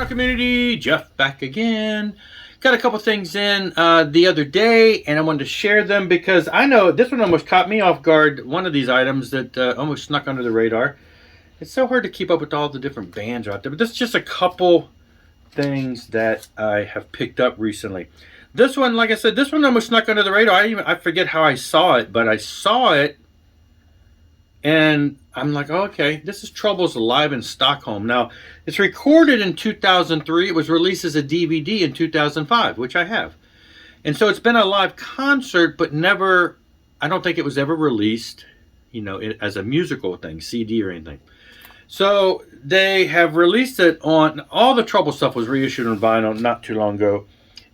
going on, community? Jeff back again. Got a couple things in the other day, and I wanted to share them because I know this one almost caught me off guard. One of these items that almost snuck under the radar. It's so hard to keep up with all the different bands out there, but this is just a couple things that I have picked up recently. This one, like I said, this one almost snuck under the radar. I forget how I saw it, but I saw it, and I'm like, oh, okay, this is Troubles live in Stockholm. Now, it's recorded in 2003. It was released as a DVD in 2005, which I have. And so it's been a live concert, but never, I don't think it was ever released, as a musical thing, CD or anything. So they have released it on, all the Trouble stuff was reissued on vinyl not too long ago,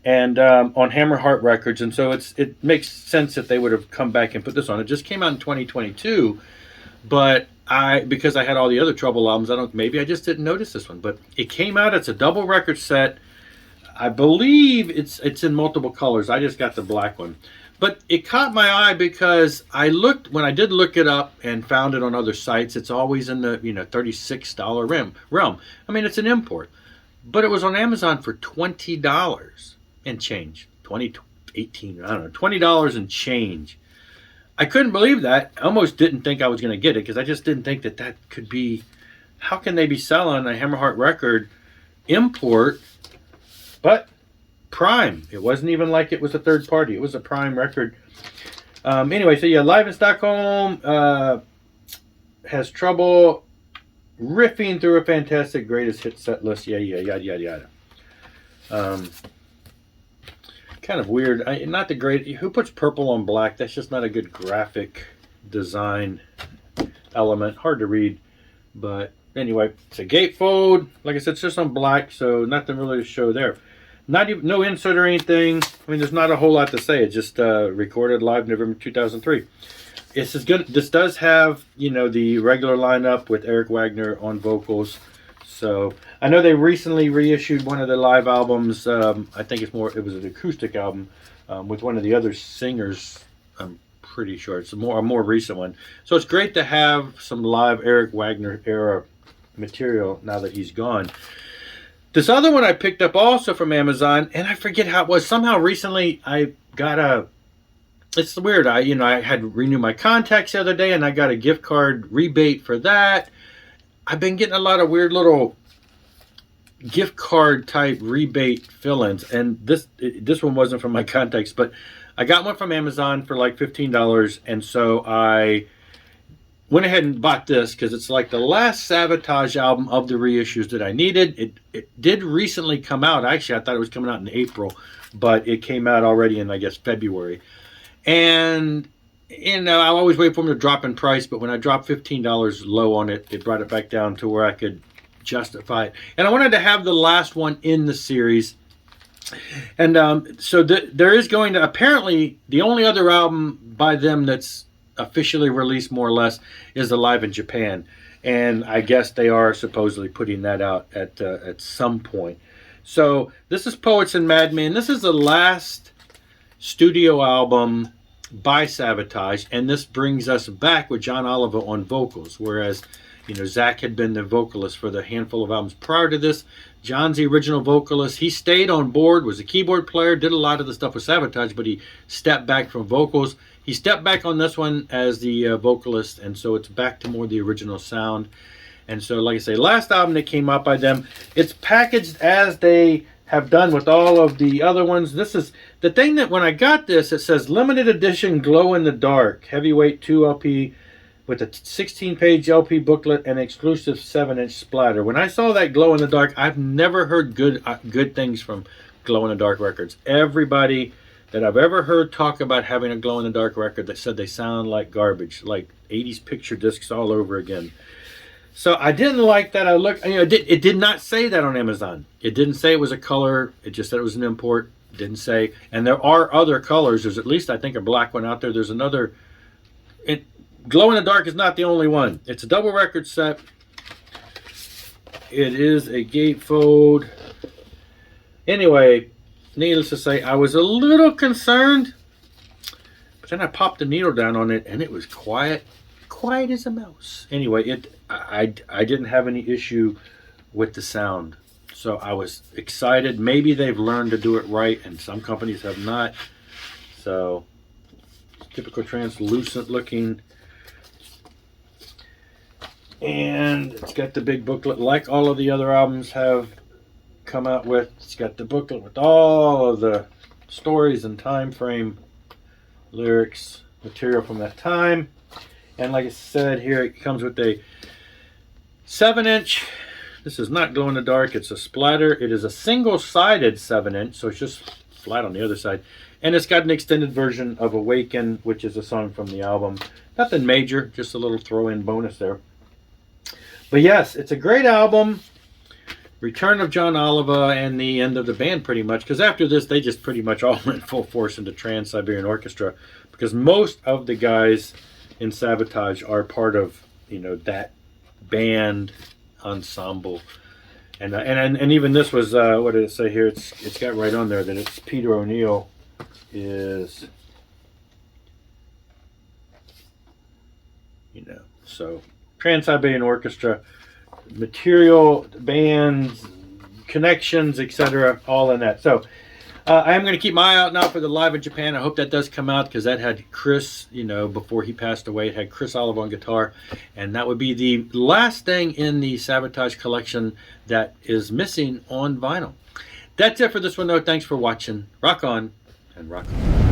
and on Hammer Heart Records. And so it makes sense that they would have come back and put this on. It just came out in 2022. But because I had all the other Trouble albums, maybe I just didn't notice this one. But it came out. It's a double record set. I believe it's in multiple colors. I just got the black one. But it caught my eye because when I did look it up and found it on other sites, it's always in the $36 realm. I mean, it's an import. But it was on Amazon for $20 and change. $20 and change. I couldn't believe that. I almost didn't think I was going to get it because I just didn't think that could be. How can they be selling a Hammerheart record import, but Prime? It wasn't even like it was a third party. It was a Prime record. Anyway, so yeah, Live in Stockholm has Trouble riffing through a fantastic greatest hit set list. Yeah, yada. Kind of weird. Not the great. Who puts purple on black? That's just not a good graphic design element. Hard to read. But anyway, it's a gatefold. Like I said, it's just on black, so nothing really to show there. No insert or anything. I mean, there's not a whole lot to say. It's just recorded live November 2003. This is good. This does have the regular lineup with Eric Wagner on vocals. So I know they recently reissued one of the live albums. I think it was an acoustic album with one of the other singers. I'm pretty sure it's a more recent one. So it's great to have some live Eric Wagner era material now that he's gone. This other one I picked up also from Amazon, and I forget how it was. Somehow recently I got it's weird. I had renewed my contacts the other day, and I got a gift card rebate for that. I've been getting a lot of weird little gift card type rebate fill-ins, and this one wasn't from my contacts, but I got one from Amazon for like $15, and so I went ahead and bought this because it's like the last Sabotage album of the reissues that I needed. It did recently come out. Actually, I thought it was coming out in April, but it came out already in, I guess, February. And I always wait for them to drop in price, but when I dropped $15 low on it, it brought it back down to where I could justify it. And I wanted to have the last one in the series. And so there is going to, apparently, the only other album by them that's officially released, more or less, is the Live in Japan. And I guess they are supposedly putting that out at some point. So this is Poets and Madmen. This is the last studio album by Sabotage, and this brings us back with John Oliver on vocals, whereas Zach had been the vocalist for the handful of albums prior to this. John's the original vocalist. He stayed on board, was a keyboard player, did a lot of the stuff with Sabotage, but he stepped back from vocals. He stepped back on this one as the vocalist, and so it's back to more the original sound. And so, like I say, last album that came out by them, it's packaged as they have done with all of the other ones. This is the thing that when I got this, it says limited edition glow in the dark heavyweight 2 LP with a 16-page LP booklet and exclusive 7-inch splatter. When I saw that glow in the dark, I've never heard good things from glow in the dark records. Everybody that I've ever heard talk about having a glow in the dark record that said they sound like garbage, like 80s picture discs all over again. So I didn't like that. I looked, it did not say that on Amazon. It didn't say it was a color. It just said it was an import. It didn't say. And there are other colors. There's at least, I think, a black one out there. There's another. Glow in the dark is not the only one. It's a double record set. It is a gatefold. Anyway, needless to say, I was a little concerned. But then I popped the needle down on it, and it was quiet as a mouse. Anyway, I didn't have any issue with the sound. So I was excited. Maybe they've learned to do it right, and some companies have not. So typical translucent looking. And it's got the big booklet like all of the other albums have come out with. It's got the booklet with all of the stories and time frame, lyrics, material from that time. And like I said, here it comes with a 7-inch. This is not glow in the dark. It's a splatter. It is a single-sided 7-inch, so it's just flat on the other side. And it's got an extended version of Awaken, which is a song from the album. Nothing major, just a little throw-in bonus there. But yes, it's a great album. Return of John Oliver and the end of the band, pretty much. Because after this, they just pretty much all went full force into Trans-Siberian Orchestra. Because most of the guys in Sabotage are part of, that band ensemble. And even this was, what did it say here? It's got right on there that it's Peter O'Neill is, so Trans-Siberian Orchestra, material, bands, connections, etc., all in that. So I am going to keep my eye out now for the Live in Japan. I hope that does come out, because that had Chris, before he passed away, it had Chris Oliver on guitar. And that would be the last thing in the Sabotage collection that is missing on vinyl. That's it for this one, though. Thanks for watching. Rock on and rock on.